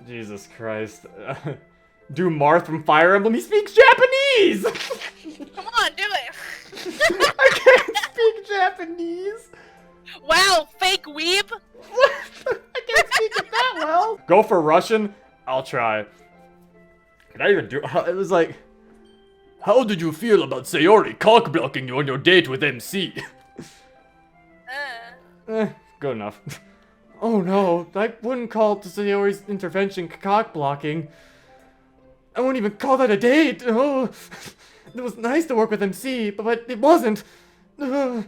Jesus Christ. Do Marth from Fire Emblem, he speaks Japanese! Come on, do it! I can't speak Japanese! Wow, fake weeb! I can't speak it that well! Go for Russian? I'll try. Can I even do it? Was like... How did you feel about Sayori cock-blocking you on your date with MC? Good enough. Oh no, I wouldn't call Sayori's intervention cock-blocking. I wouldn't even call that a date. Oh, it was nice to work with MC, but it wasn't. Hey,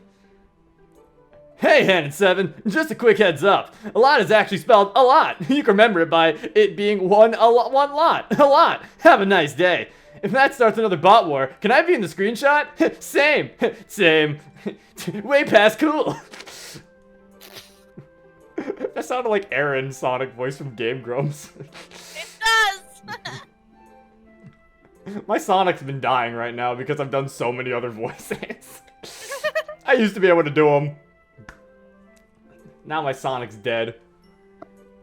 Hannon 7, just a quick heads up. A lot is actually spelled a lot. You can remember it by it being one lot. A lot. Have a nice day. If that starts another bot war, can I be in the screenshot? Same. Same. Way past cool. That sounded like Aaron's Sonic voice from Game Grumps. It does! My Sonic's been dying right now because I've done so many other voices. I used to be able to do them. Now my Sonic's dead.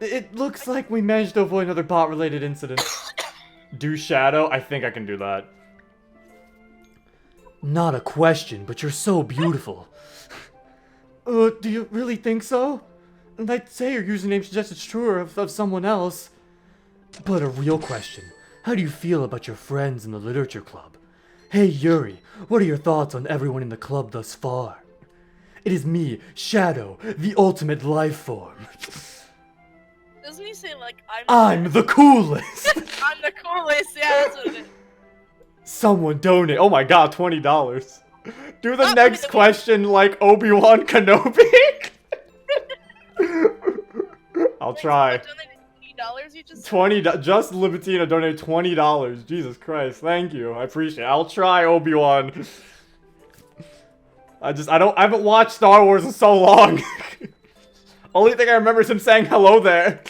It looks like we managed to avoid another bot-related incident. Do Shadow? I think I can do that. Not a question, but you're so beautiful. Do you really think so? And I'd say your username suggests it's truer of someone else. But a real question. How do you feel about your friends in the literature club? Hey Yuri, what are your thoughts on everyone in the club thus far? It is me, Shadow, the ultimate life form. Doesn't he say, like, I'm the coolest! I'm the coolest, yeah, that's what it is. Someone donate. Oh my god, $20. Do the next question like Obi-Wan Kenobi? I'll try. $20 you just Just Libitina donated $20. Jesus Christ, thank you. I appreciate it. I'll try Obi-Wan. I haven't watched Star Wars in so long. Only thing I remember is him saying hello there.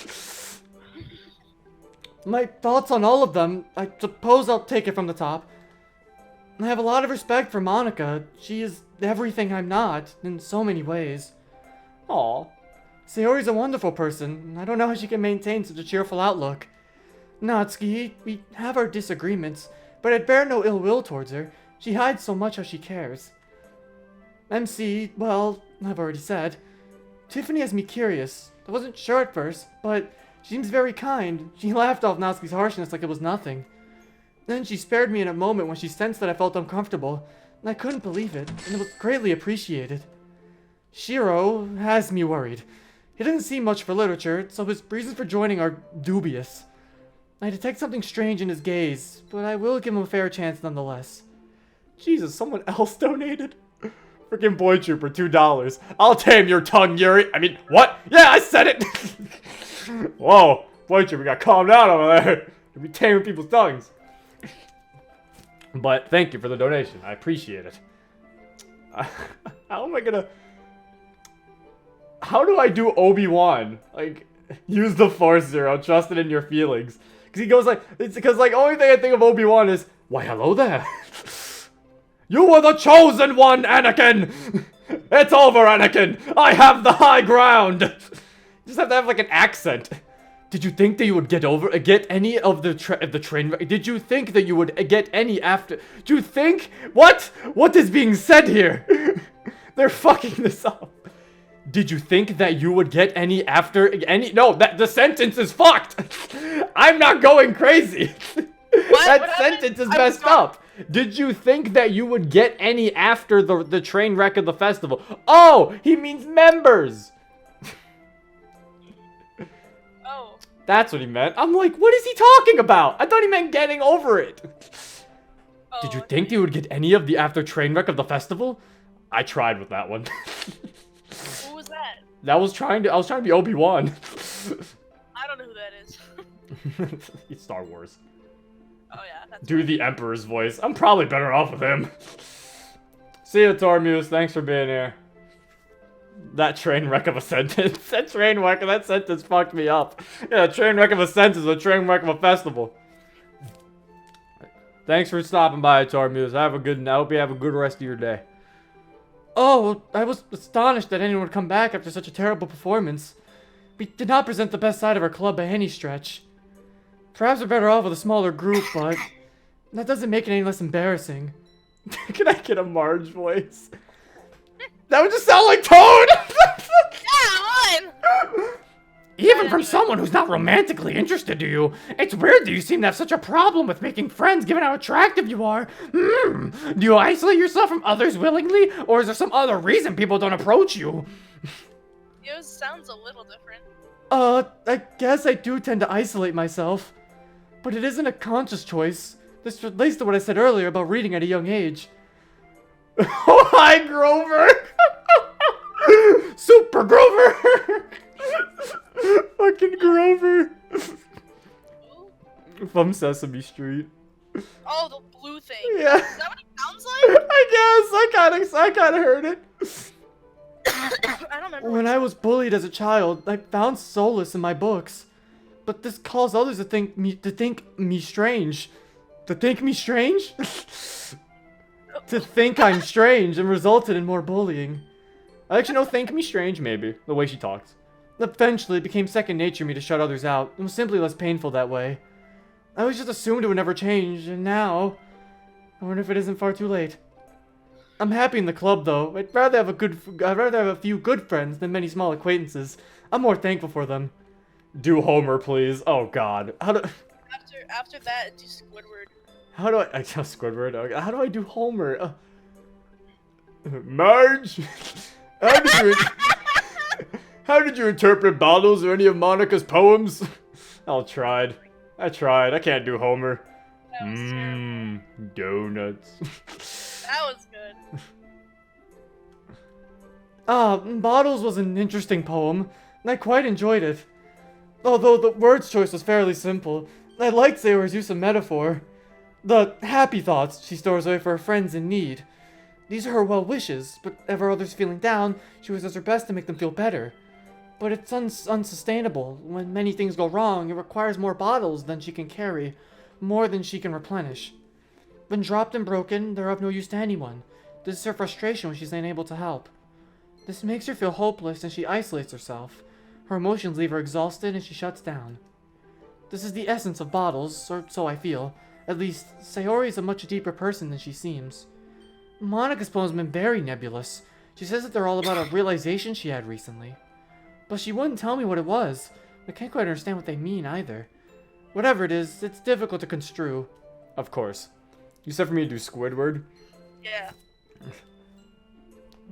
My thoughts on all of them, I suppose I'll take it from the top. I have a lot of respect for Monica. She is everything I'm not, in so many ways. Aw. Sayori's a wonderful person. I don't know how she can maintain such a cheerful outlook. Natsuki, we have our disagreements, but I'd bear no ill will towards her. She hides so much how she cares. MC, well, I've already said. Tiffany has me curious. I wasn't sure at first, but she seems very kind. She laughed off Natsuki's harshness like it was nothing. Then she spared me in a moment when she sensed that I felt uncomfortable, and I couldn't believe it, and it was greatly appreciated. Shiro has me worried. He doesn't see much for literature, so his reasons for joining are dubious. I detect something strange in his gaze, but I will give him a fair chance nonetheless. Jesus, someone else donated? Freaking Boy Trooper, $2. I'll tame your tongue, Yuri. I mean, what? Yeah, I said it! Whoa, Boy Trooper got calmed down over there. You'll be taming people's tongues. But thank you for the donation. I appreciate it. How am I gonna... How do I do Obi-Wan? Like, use the Force Zero, trust it in your feelings. Because he goes like, it's because like, only thing I think of Obi-Wan is, why hello there. You were the chosen one, Anakin! It's over, Anakin! I have the high ground! You just have to have like an accent. Did you think that you would get any of the train? Did you think that you would get any after? Do you think? What? What is being said here? They're fucking this up. Did you think that you would get any after any? No, the sentence is fucked. I'm not going crazy. That sentence is messed up. Did you think that you would get any after the train wreck of the festival? Oh, he means members. Oh. That's what he meant. I'm like, what is he talking about? I thought he meant getting over it. Oh, did you think you would get any of the after train wreck of the festival? I tried with that one. Who was that? I was trying to be Obi-Wan. I don't know who that is. It's Star Wars. Oh yeah, that's Do the Emperor's voice. I'm probably better off with him. See you, Tormuse. Thanks for being here. That train wreck of a sentence. That sentence fucked me up. Yeah, a train wreck of a sentence is a train wreck of a festival. Thanks for stopping by, Tormuse. I hope you have a good rest of your day. Oh, I was astonished that anyone would come back after such a terrible performance. We did not present the best side of our club by any stretch. Perhaps we're better off with a smaller group, but that doesn't make it any less embarrassing. Can I get a Marge voice? That would just sound like Toad! Yeah, on! Even from someone who's not romantically interested to you, it's weird that you seem to have such a problem with making friends given how attractive you are. Do you isolate yourself from others willingly, or is there some other reason people don't approach you? It sounds a little different. I guess I do tend to isolate myself. But it isn't a conscious choice. This relates to what I said earlier about reading at a young age. Oh, hi, Grover! Super Grover! Fucking Grover! From Sesame Street. Oh, the blue thing. Yeah. Is that what it sounds like? I kinda heard it. I don't remember. When I was bullied as a child, I found solace in my books. But this caused others to think me strange. To think me strange? To think I'm strange and resulted in more bullying. I actually know think me strange, maybe. The way she talks. Eventually, it became second nature to me to shut others out. It was simply less painful that way. I always just assumed it would never change, and now... I wonder if it isn't far too late. I'm happy in the club, though. I'd rather have a few good friends than many small acquaintances. I'm more thankful for them. Do Homer, please. Oh, God. After that, do Squidward. How do I Squidward? Okay. How do I do Homer? Marge, how did you interpret Bottles or any of Monica's poems? I tried. I can't do Homer. That was terrible. Donuts. That was good. Bottles was an interesting poem, and I quite enjoyed it. Although the words choice was fairly simple, I liked Sayori's use of metaphor. The happy thoughts she stores away for her friends in need. These are her well wishes, but ever others feeling down, she always does her best to make them feel better. But it's unsustainable. When many things go wrong, it requires more bottles than she can carry, more than she can replenish. When dropped and broken, they're of no use to anyone. This is her frustration when she's unable to help. This makes her feel hopeless and she isolates herself. Her emotions leave her exhausted and she shuts down. This is the essence of bottles, or so I feel. At least, Sayori is a much deeper person than she seems. Monica's poems have been very nebulous. She says that they're all about a realization she had recently. But she wouldn't tell me what it was. I can't quite understand what they mean either. Whatever it is, it's difficult to construe. Of course. You said for me to do Squidward? Yeah.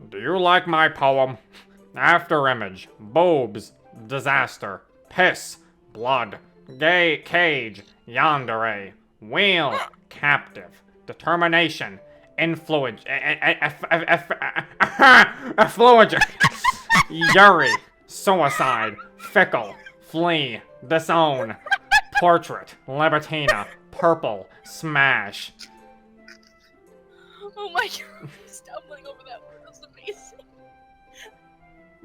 Do you like my poem? After image, boobs, disaster, piss, blood, gay cage, yandere, wheel, captive, determination, influence, affluent, Yuri, suicide, fickle, flee, disown, portrait, libertina, purple, smash. Oh my god, stumbling over that word was amazing.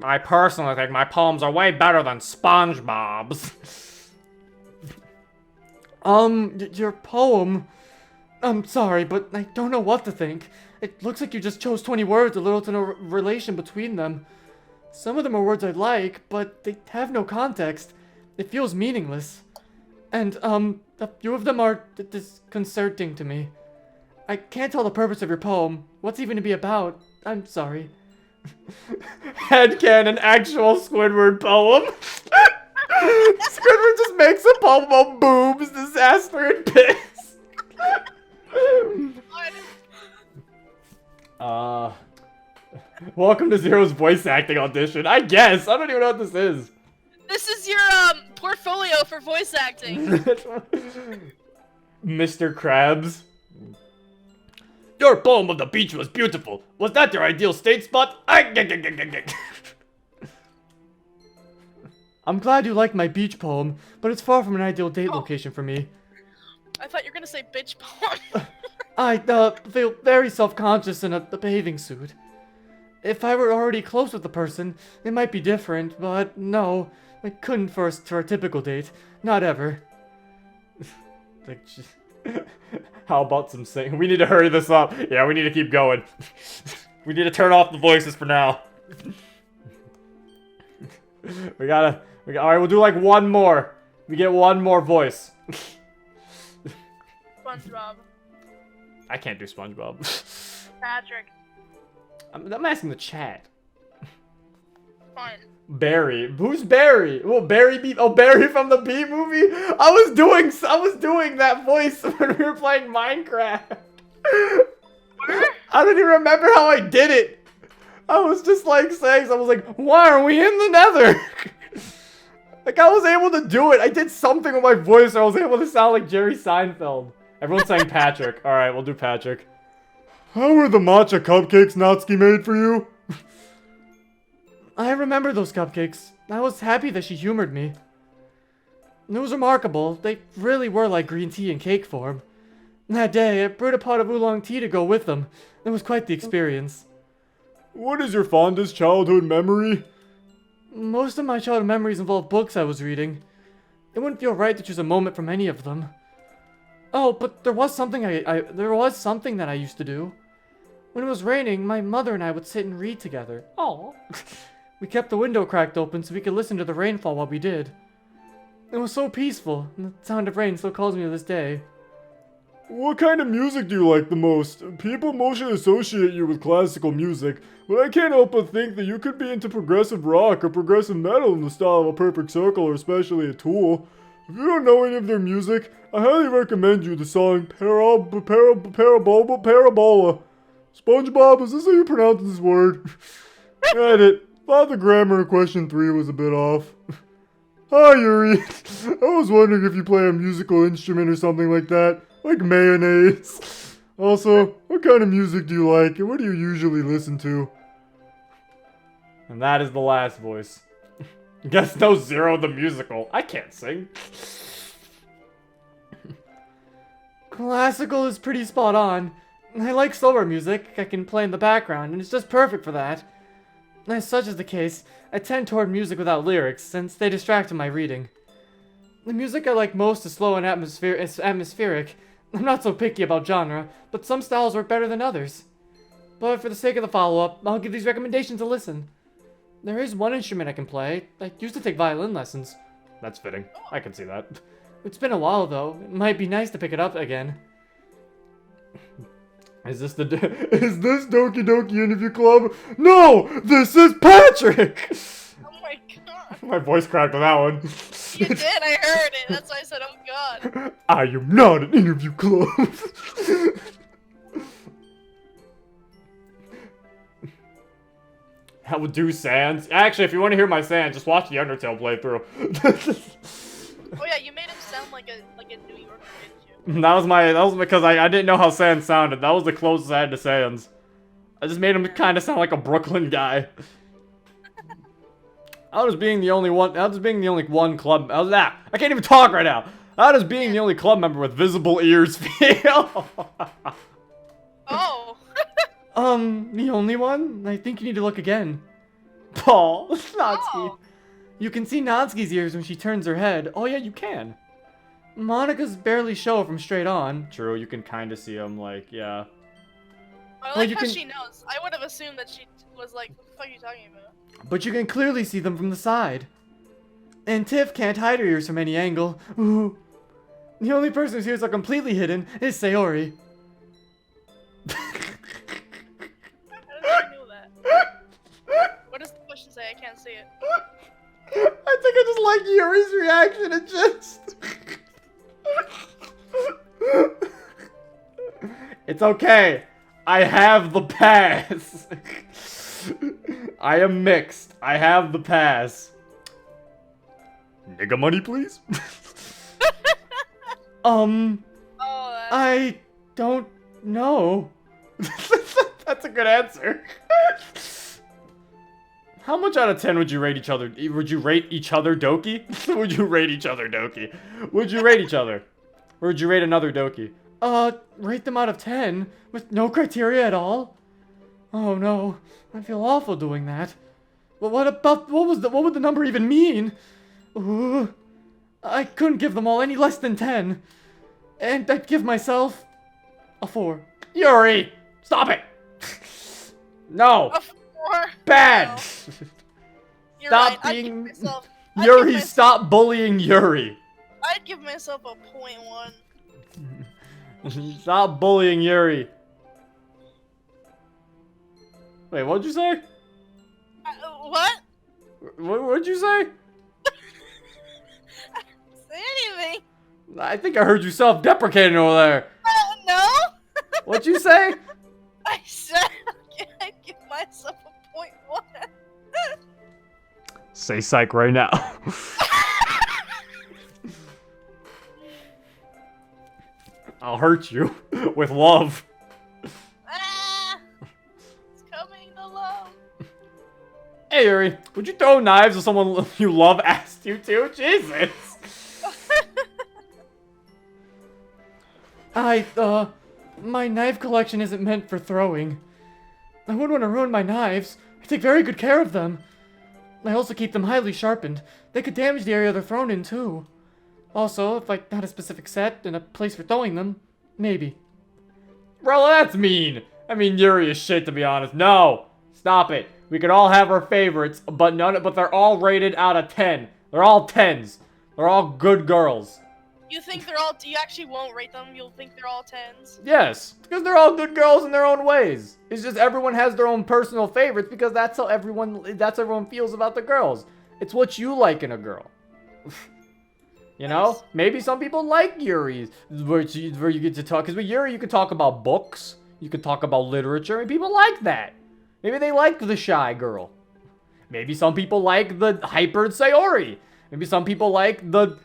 I personally think my poems are way better than SpongeBob's. Your poem... I'm sorry, but I don't know what to think. It looks like you just chose 20 words, a little to no relation between them. Some of them are words I like, but they have no context. It feels meaningless. And, a few of them are disconcerting to me. I can't tell the purpose of your poem. What's even to be about? I'm sorry. Headcanon actual Squidward poem. Squidward just makes a poem about boobs, disaster, and piss. Welcome to Zero's voice acting audition. I guess. I don't even know what this is. This is your portfolio for voice acting. Mr. Krabs. Your poem of the beach was beautiful. Was that your ideal state spot? I'm glad you liked my beach poem, but it's far from an ideal date location for me. I thought you were gonna say bitch poem. I feel very self-conscious in a bathing suit. If I were already close with the person, it might be different, but no, I couldn't for a typical date. Not ever. Like, how about some sing? We need to hurry this up. Yeah, we need to keep going. We need to turn off the voices for now. Alright, we'll do like one more. We get one more voice. SpongeBob. I can't do SpongeBob. Patrick. I'm asking the chat. Fine. Barry. Who's Barry? Well, Barry from the Bee movie? I was doing that voice when we were playing Minecraft. Where? I don't even remember how I did it. I was just like saying, I was like, why are we in the nether? Like, I was able to do it. I did something with my voice. I was able to sound like Jerry Seinfeld. Everyone's saying Patrick. All right, we'll do Patrick. How were the matcha cupcakes Natsuki made for you? I remember those cupcakes. I was happy that she humored me. It was remarkable. They really were like green tea in cake form. That day, I brewed a pot of oolong tea to go with them. It was quite the experience. What is your fondest childhood memory? Most of my childhood memories involve books I was reading. It wouldn't feel right to choose a moment from any of them. Oh, but there was something that I used to do. When it was raining, my mother and I would sit and read together. Oh. We kept the window cracked open so we could listen to the rainfall while we did. It was so peaceful, and the sound of rain still calls me to this day. What kind of music do you like the most? People mostly associate you with classical music, but I can't help but think that you could be into progressive rock or progressive metal in the style of A Perfect Circle or especially a Tool. If you don't know any of their music, I highly recommend you the song Parabola. SpongeBob, is this how you pronounce this word? Edit. Thought the grammar in question 3 was a bit off. Hi, Yuri. I was wondering if you play a musical instrument or something like that, like mayonnaise. Also, what kind of music do you like, and what do you usually listen to? And that is the last voice. Guess no Zero the musical. I can't sing. Classical is pretty spot on. I like slower music I can play in the background, and it's just perfect for that. As such is the case, I tend toward music without lyrics, since they distract from my reading. The music I like most is slow and atmospheric. I'm not so picky about genre, but some styles work better than others. But for the sake of the follow-up, I'll give these recommendations a listen. There is one instrument I can play. I used to take violin lessons. That's fitting. I can see that. It's been a while, though. It might be nice to pick it up again. Is this Doki Doki Interview Club? No! This is Patrick! Oh my god. My voice cracked on that one. You did, I heard it. That's why I said, oh god. I am not an interview club. I would do Sans. Actually, if you want to hear my Sans, just watch the Undertale playthrough. Oh yeah, you made him sound like a New Yorker, didn't you? That was because I didn't know how Sans sounded. That was the closest I had to Sans. I just made him kind of sound like a Brooklyn guy. I was being the only one club. I can't even talk right now. How does being the only club member with visible ears feel? Oh. The only one? I think you need to look again. Paul, Natsuki. Oh. You can see Natsuki's ears when she turns her head. Oh yeah, you can. Monica's barely show from straight on. True, you can kind of see them, like, yeah. I like how she knows. I would have assumed that she was like, what the fuck are you talking about? But you can clearly see them from the side. And Tiff can't hide her ears from any angle. Ooh. The only person whose ears are completely hidden is Sayori. I didn't know that. What does the question say? I can't see it. I think I just like Yuri's reaction. It just... It's okay. I have the pass. I am mixed. I have the pass. Nigga money, please? Oh, I don't know. That's a good answer. How much out of 10 would you rate each other? Would you rate each other Doki? Would you rate each other Doki? Would you rate each other? Or would you rate another Doki? Rate them out of 10 with no criteria at all? Oh no, I feel awful doing that. But what would the number even mean? Ooh, I couldn't give them all any less than 10. And I'd give myself a 4. Yuri, stop it. No. a 4? Bad. No. You're Stop right. being... I'd give Yuri, myself- stop bullying Yuri. I'd give myself a 0.1. Stop bullying Yuri. Wait, what'd you say? What? What'd you say? Say anything? I think I heard you self-deprecating over there. No? What'd you say? I said I'd give myself a 0.1. Say psych right now. I'll hurt you with love. Ah! It's coming to love. Hey Yuri, would you throw knives if someone you love asked you to? Jesus. My knife collection isn't meant for throwing. I wouldn't want to ruin my knives. I take very good care of them. I also keep them highly sharpened. They could damage the area they're thrown in, too. Also, if I had a specific set and a place for throwing them, maybe. Bro, that's mean. I mean, Yuri is shit, to be honest. No, stop it. We could all have our favorites, but they're all rated out of 10. They're all 10s. They're all good girls. You think they're all? You actually won't rate them. You'll think they're all 10s. Yes, because they're all good girls in their own ways. It's just everyone has their own personal favorites because that's how everyone feels about the girls. It's what you like in a girl. You know? Nice. Maybe some people like Yuri's, where you get to talk. Because with Yuri, you can talk about books. You can talk about literature, and people like that. Maybe they like the shy girl. Maybe some people like the hyper Sayori. Maybe some people like the...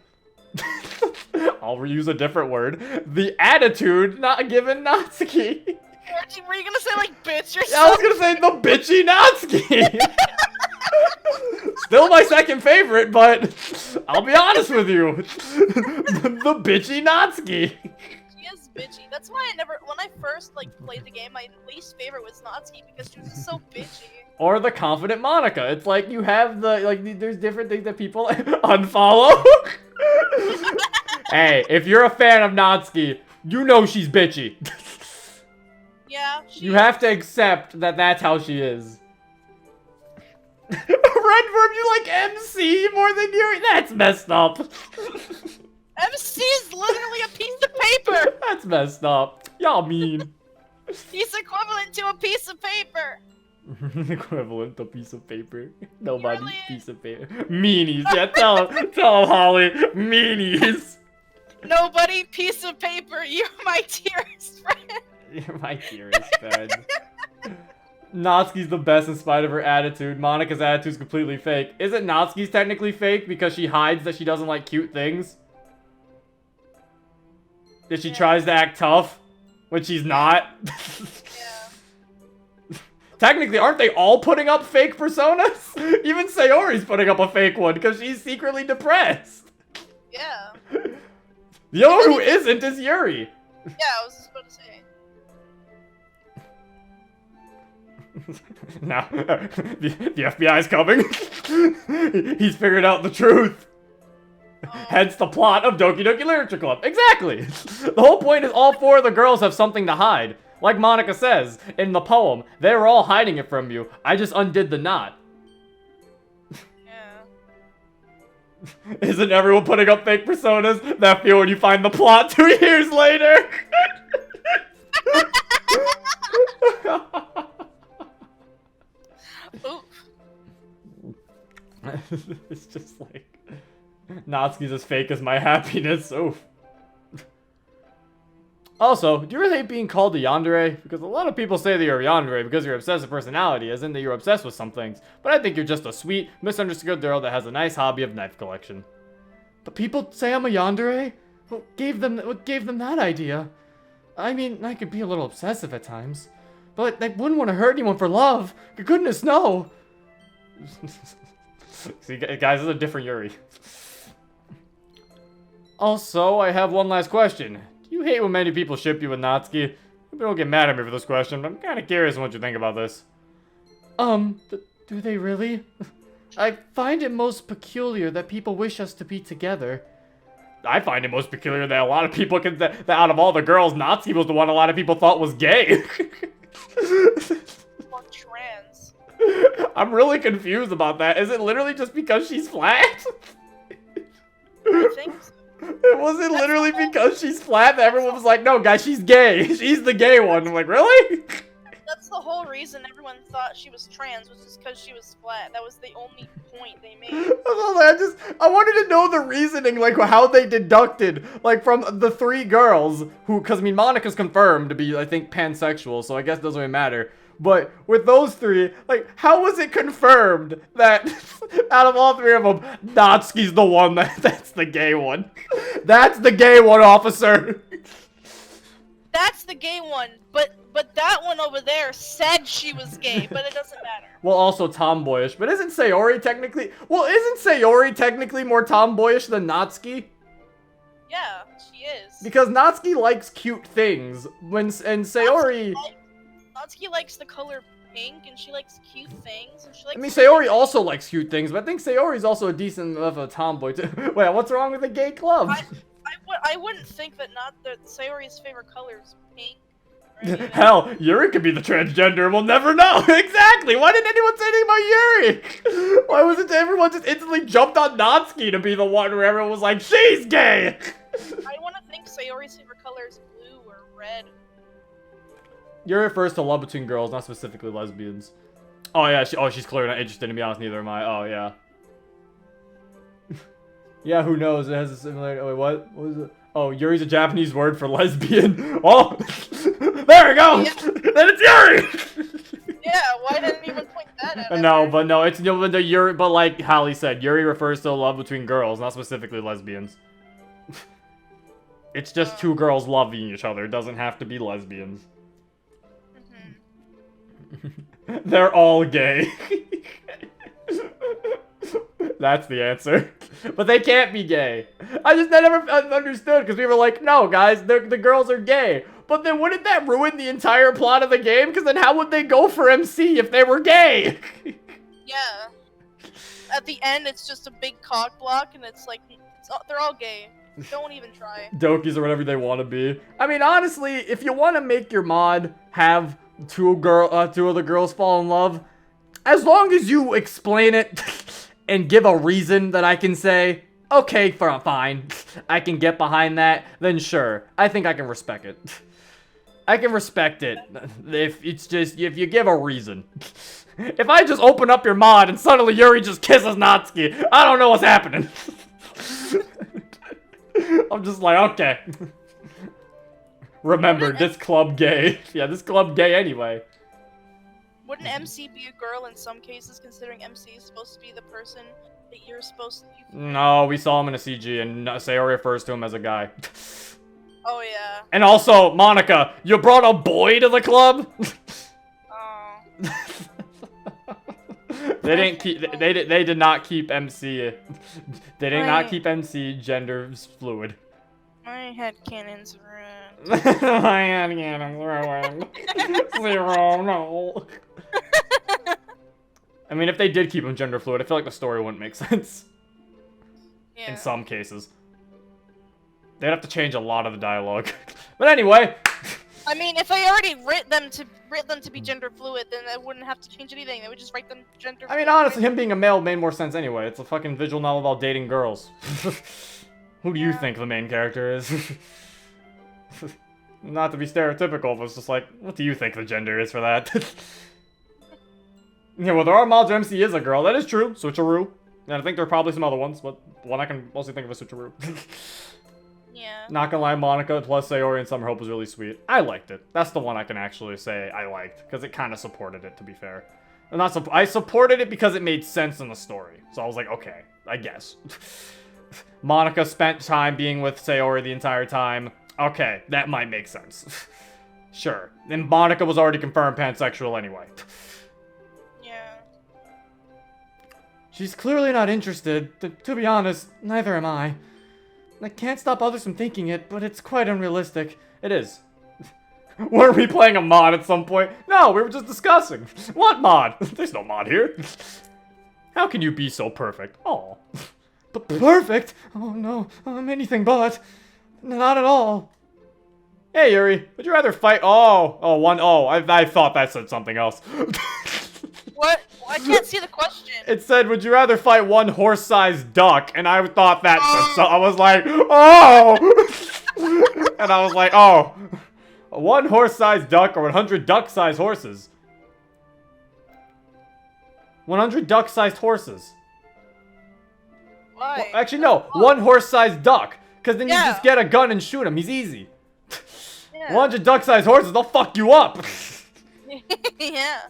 I'll reuse a different word. The attitude not given Natsuki. Were you gonna say like bitch or I was something? gonna say the bitchy Natsuki. Still my second favorite, but I'll be honest with you. The bitchy Natsuki. She is bitchy. That's why when I first played the game, my least favorite was Natsuki because she was just so bitchy. Or the confident Monica. It's like you have there's different things that people unfollow. Hey, if you're a fan of Natsuki, you know she's bitchy. Yeah. You have to accept that that's how she is. Redverb, you like MC more than Yuri? That's messed up. MC is literally a piece of paper. That's messed up. Y'all mean. He's equivalent to a piece of paper. Equivalent to piece of paper. Nobody Really? piece of paper. Meanies. Yeah, tell him, Holly. Meanies. Nobody piece of paper. You're my dearest friend. You're my dearest friend. Natsuki's the best in spite of her attitude. Monica's attitude's completely fake. Isn't Natsuki's technically fake because she hides that she doesn't like cute things? That she tries to act tough when she's not? Yeah. Technically, aren't they all putting up fake personas? Even Sayori's putting up a fake one because she's secretly depressed. Yeah. The only one who isn't is Yuri. Yeah, I was just about to say. Now, the FBI's coming. He's figured out the truth. Hence the plot of Doki Doki Literature Club. Exactly. The whole point is all four of the girls have something to hide. Like Monica says in the poem, they were all hiding it from you. I just undid the knot. Yeah. Isn't everyone putting up fake personas that feel when you find the plot 2 years later? Oof. It's just like Natsuki's as fake as my happiness. Oof. Also, do you really hate being called a yandere? Because a lot of people say that you're a yandere because your obsessive personality, as in that you're obsessed with some things. But I think you're just a sweet, misunderstood girl that has a nice hobby of knife collection. But people say I'm a yandere? What gave them that idea? I mean, I could be a little obsessive at times. But I wouldn't want to hurt anyone for love. Goodness, no. See, guys, this is a different Yuri. Also, I have one last question. Do you hate when many people ship you with Natsuki? Don't get mad at me for this question, but I'm kind of curious on what you think about this. Do they really? I find it most peculiar that people wish us to be together. I find it most peculiar that a lot of people that out of all the girls, Natsuki was the one a lot of people thought was gay. Or trans. I'm really confused about that. Is it literally just because she's flat? I think so. It wasn't literally because she's flat that everyone was like, no, guys, she's gay. She's the gay one. I'm like, really? That's the whole reason everyone thought she was trans, was just because she was flat. That was the only point they made. I wanted to know the reasoning, like how they deducted, like from the 3 girls who, because I mean, Monica's confirmed to be, I think, pansexual, so I guess it doesn't really matter. But with those 3, like, how was it confirmed that out of all 3 of them, Natsuki's the one that's the gay one? That's the gay one, officer. That's the gay one, but that one over there said she was gay, but it doesn't matter. Well, also tomboyish, but isn't Sayori technically... Well, isn't Sayori technically more tomboyish than Natsuki? Yeah, she is. Because Natsuki likes cute things, and Sayori... Natsuki likes the color pink, and she likes cute things, and she likes... I mean, Sayori also likes cute things, but I think Sayori's also a decent of a tomboy, too. Wait, what's wrong with the gay club? I wouldn't think that Sayori's favorite color is pink. or anything. Hell, Yuri could be the transgender, we'll never know. Exactly, why didn't anyone say anything about Yuri? Why was it everyone just instantly jumped on Natsuki to be the one where everyone was like, she's gay? I want to think Sayori's favorite color is blue or red. Yuri refers to love between girls, not specifically lesbians. Oh yeah, she's clearly not interested, to be honest, neither am I. Oh yeah. Yeah, who knows? It has a similar... Oh, wait, what? What was it? Oh, Yuri's a Japanese word for lesbian. Oh! There we go! Yeah. Then it's Yuri! Yeah, why didn't anyone point that out? No, but no, it's the Yuri, but like Hallie said, Yuri refers to love between girls, not specifically lesbians. It's just 2 girls loving each other. It doesn't have to be lesbians. They're all gay. That's the answer. But they can't be gay. I never understood, because we were like, no, guys, the girls are gay. But then wouldn't that ruin the entire plot of the game? Because then how would they go for MC if they were gay? Yeah. At the end, it's just a big cock block, and it's like, they're all gay. Don't even try. Dokis or whatever they want to be. I mean, honestly, if you want to make your mod have 2 of the girls fall in love, as long as you explain it and give a reason that I can say, okay, fine, I can get behind that, then sure, I think I can respect it. I can respect it if you give a reason. If I just open up your mod and suddenly Yuri just kisses Natsuki, I don't know what's happening. I'm just like, okay. Remember, this club gay. Yeah, this club gay anyway. Wouldn't MC be a girl in some cases, considering MC is supposed to be the person that you're supposed to be? No, we saw him in a CG, and Sayori refers to him as a guy. Oh, yeah. And also, Monica, you brought a boy to the club? Oh. They didn't keep. They did not keep MC. They did not Right. keep MC gender fluid. My headcanon's ruined. I am getting ruined. 0, no. I mean, if they did keep him gender fluid, I feel like the story wouldn't make sense. Yeah. In some cases. They'd have to change a lot of the dialogue. But anyway. I mean, if they already writ them to be gender fluid, then they wouldn't have to change anything. They would just write them gender. I mean, fluid. honestly, him being a male made more sense anyway. It's a fucking visual novel about dating girls. Who do you think the main character is? Not to be stereotypical, but it's just like, what do you think the gender is for that? Yeah, well, there are mods where MC is a girl. That is true. Switcheroo. And I think there are probably some other ones, but the one I can mostly think of is Switcheroo. Yeah. Not gonna lie, Monica plus Sayori and Summer Hope was really sweet. I liked it. That's the one I can actually say I liked, because it kind of supported it, to be fair. And I supported it because it made sense in the story. So I was like, okay, I guess. Monica spent time being with Sayori the entire time. Okay, that might make sense. Sure. And Monica was already confirmed pansexual anyway. Yeah. She's clearly not interested. To be honest, neither am I. I can't stop others from thinking it, but it's quite unrealistic. It is. Weren't we playing a mod at some point? No, we were just discussing. What mod? There's no mod here. How can you be so perfect? Aw. But perfect? Oh no, I'm anything but. Not at all. Hey, Yuri. Would you rather fight? I thought that said something else. What? I can't see the question. It said, would you rather fight one horse-sized duck? And I thought that, so I was like, oh! And I was like, oh. One horse-sized duck or 100 duck-sized horses? 100 duck-sized horses. Why? Well, actually, no. One horse-sized duck. Because then you Yeah. just get a gun and shoot him. He's easy. Yeah. 100 duck-sized horses, they'll fuck you up. Yeah.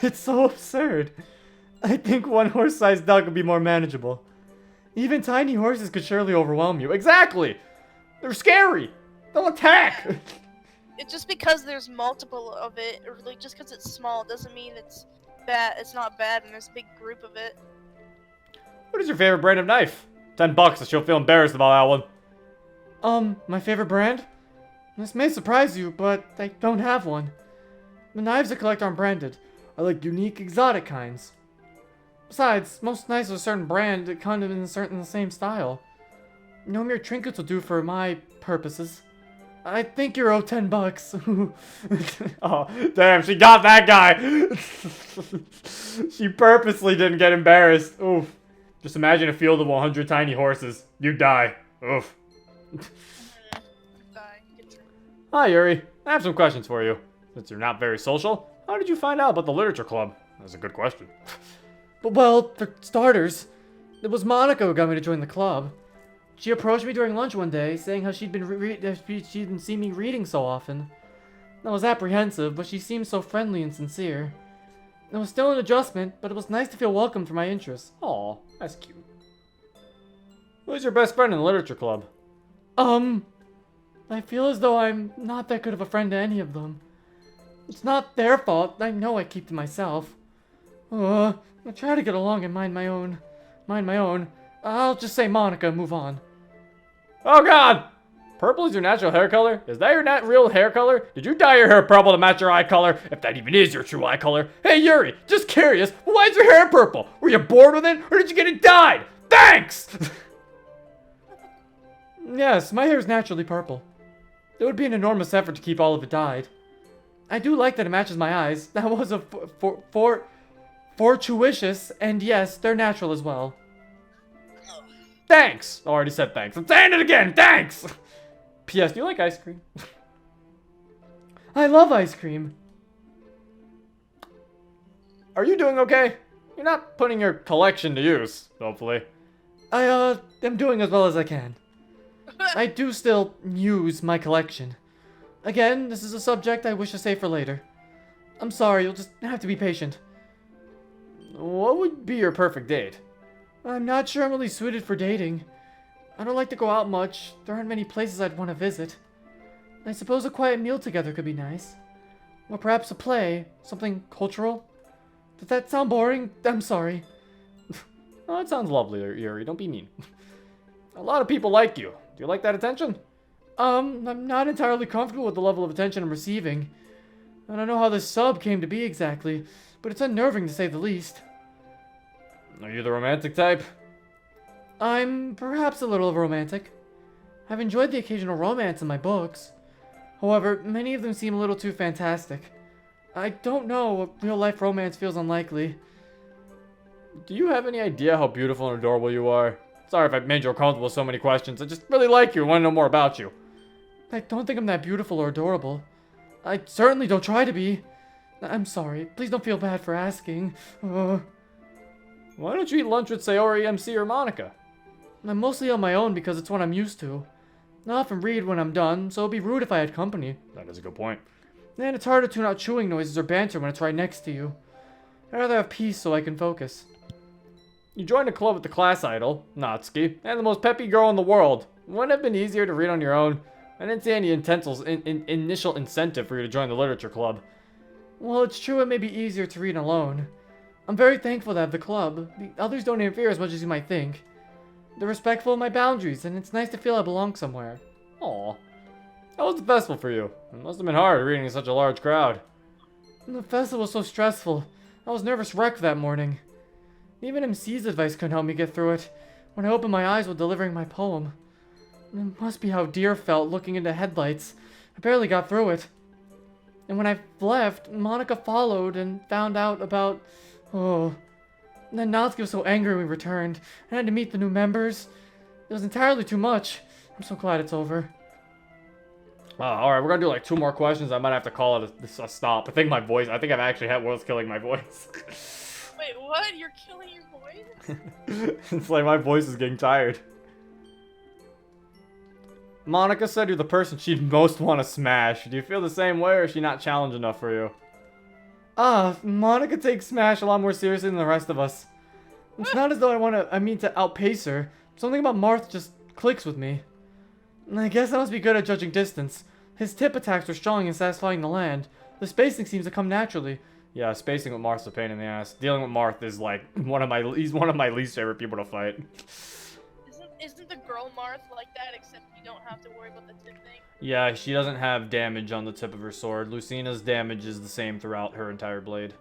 It's so absurd. I think one horse-sized duck would be more manageable. Even tiny horses could surely overwhelm you. Exactly. They're scary. They'll attack. It's just because there's multiple of it, or like just because it's small, doesn't mean it's bad. It's not bad, and there's a big group of it. What is your favorite brand of knife? $10, so she'll feel embarrassed about that one. My favorite brand? This may surprise you, but I don't have one. The knives I collect aren't branded. I like unique, exotic kinds. Besides, most knives of a certain brand kind of in the same style. No mere trinkets will do for my purposes. I think you're owed $10. Oh, damn, she got that guy. She purposely didn't get embarrassed. Oof. Just imagine a field of 100 tiny horses. You die. Oof. Hi, Yuri. I have some questions for you. Since you're not very social, how did you find out about the literature club? That's a good question. But well, for starters, it was Monica who got me to join the club. She approached me during lunch one day, saying how she'd been seeing me reading so often. I was apprehensive, but she seemed so friendly and sincere. It was still an adjustment, but it was nice to feel welcomed for my interests. Aw, that's cute. Who's your best friend in the literature club? I feel as though I'm not that good of a friend to any of them. It's not their fault. I know I keep to myself. I try to get along and mind my own. I'll just say Monica and move on. Oh god! Purple is your natural hair color? Is that your real hair color? Did you dye your hair purple to match your eye color? If that even is your true eye color. Hey Yuri, just curious, why is your hair purple? Were you bored with it, or did you get it dyed? Thanks! Yes, my hair is naturally purple. It would be an enormous effort to keep all of it dyed. I do like that it matches my eyes. That was a fortuitous, and yes, they're natural as well. Thanks! I already said thanks. I'm saying it again, thanks! P.S. Do you like ice cream? I love ice cream. Are you doing okay? You're not putting your collection to use, hopefully. I am doing as well as I can. I do still use my collection. Again, this is a subject I wish to save for later. I'm sorry, you'll just have to be patient. What would be your perfect date? I'm not sure I'm really suited for dating. I don't like to go out much. There aren't many places I'd want to visit. I suppose a quiet meal together could be nice. Or perhaps a play, something cultural. Does that sound boring? I'm sorry. Oh, it sounds lovely, Yuri. Don't be mean. A lot of people like you. Do you like that attention? I'm not entirely comfortable with the level of attention I'm receiving. I don't know how this sub came to be exactly, but it's unnerving to say the least. Are you the romantic type? I'm perhaps a little romantic. I've enjoyed the occasional romance in my books. However, many of them seem a little too fantastic. I don't know, real-life romance feels unlikely. Do you have any idea how beautiful and adorable you are? Sorry if I've made you uncomfortable with so many questions. I just really like you and want to know more about you. I don't think I'm that beautiful or adorable. I certainly don't try to be. I'm sorry. Please don't feel bad for asking. Why don't you eat lunch with Sayori, MC, or Monica? I'm mostly on my own because it's what I'm used to. I often read when I'm done, so it'd be rude if I had company. That is a good point. And it's hard to tune out chewing noises or banter when it's right next to you. I'd rather have peace so I can focus. You joined a club with the class idol, Natsuki, and the most peppy girl in the world. Wouldn't it have been easier to read on your own? I didn't see any initial incentive for you to join the literature club. Well, it's true it may be easier to read alone. I'm very thankful to have the club. The others don't interfere as much as you might think. They're respectful of my boundaries, and it's nice to feel I belong somewhere. Aw. How was the festival for you? It must have been hard reading in such a large crowd. The festival was so stressful. I was nervous wreck that morning. Even MC's advice couldn't help me get through it when I opened my eyes while delivering my poem. It must be how Deer felt looking into headlights. I barely got through it. And when I left, Monica followed and found out about... Oh... And then Natsuki was so angry when we returned, and I had to meet the new members. It was entirely too much. I'm so glad it's over. Alright, we're gonna do like 2 more questions. I might have to call it a stop. I think I've actually had what's killing my voice. Wait, what? You're killing your voice? It's like my voice is getting tired. Monica said you're the person she'd most want to smash. Do you feel the same way, or is she not challenge enough for you? Monica takes Smash a lot more seriously than the rest of us. It's not as though I mean to outpace her. Something about Marth just clicks with me. And I guess I must be good at judging distance. His tip attacks are strong and satisfying to land. The spacing seems to come naturally. Yeah, spacing with Marth's a pain in the ass. Dealing with Marth is like he's one of my least favorite people to fight. Isn't the girl Marth like that, except you don't have to worry about the tip thing? Yeah, she doesn't have damage on the tip of her sword. Lucina's damage is the same throughout her entire blade.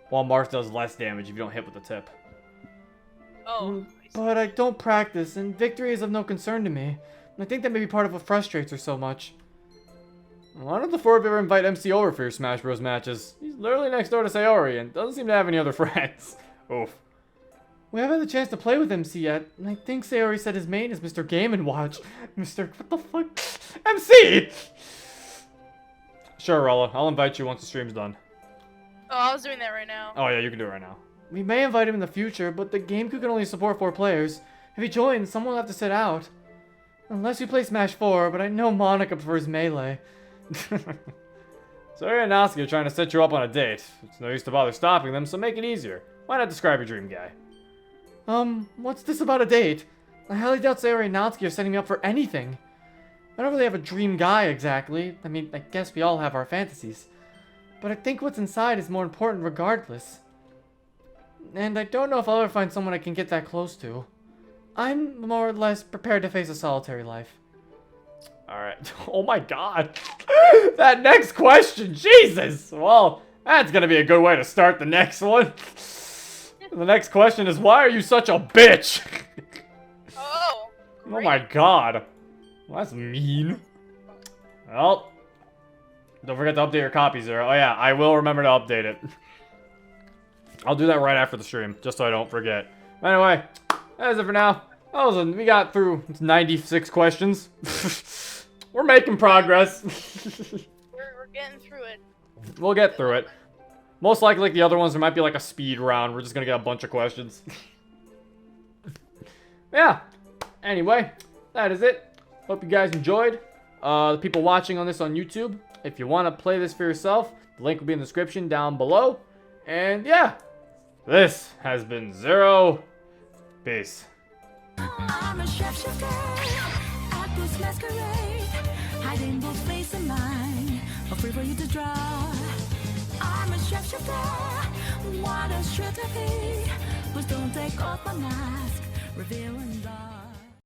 While Marth does less damage if you don't hit with the tip. Oh. But I don't practice, and victory is of no concern to me. And I think that may be part of what frustrates her so much. Why don't the 4 of you ever invite MC over for your Smash Bros. Matches? He's literally next door to Sayori and doesn't seem to have any other friends. Oof. We haven't had the chance to play with MC yet, and I think Sayori said his main is Mr. Game & Watch. Mr. What the fuck? MC! Sure, Rolla. I'll invite you once the stream's done. Oh, I was doing that right now. Oh yeah, you can do it right now. We may invite him in the future, but the game can only support 4 players. If he joins, someone will have to sit out. Unless we play Smash 4, but I know Monica prefers Melee. Sayori and Natsuki are trying to set you up on a date. It's no use to bother stopping them, so make it easier. Why not describe your dream guy? What's this about a date? I highly doubt Sayori and Natsuki are setting me up for anything. I don't really have a dream guy, exactly. I mean, I guess we all have our fantasies. But I think what's inside is more important regardless. And I don't know if I'll ever find someone I can get that close to. I'm more or less prepared to face a solitary life. Alright. Oh my god. That next question, Jesus! Well, that's gonna be a good way to start the next one. The next question is, why are you such a bitch? Oh. Oh my god. Well, that's mean. Well, don't forget to update your copies there. Oh yeah, I will remember to update it. I'll do that right after the stream, just so I don't forget. Anyway, that's it for now. We got through 96 questions. We're making progress. We're getting through it. We'll get through it. Most likely, like the other ones, there might be like a speed round. We're just gonna get a bunch of questions. Yeah. Anyway, that is it. Hope you guys enjoyed. The people watching on this on YouTube, if you want to play this for yourself, the link will be in the description down below. And yeah, this has been Zero. Peace. I'm a shapeshifter at this masquerade, hiding both face and mind, a free for you to draw. I'm a shapeshifter, what a trip to be, but don't take off my mask, revealing all.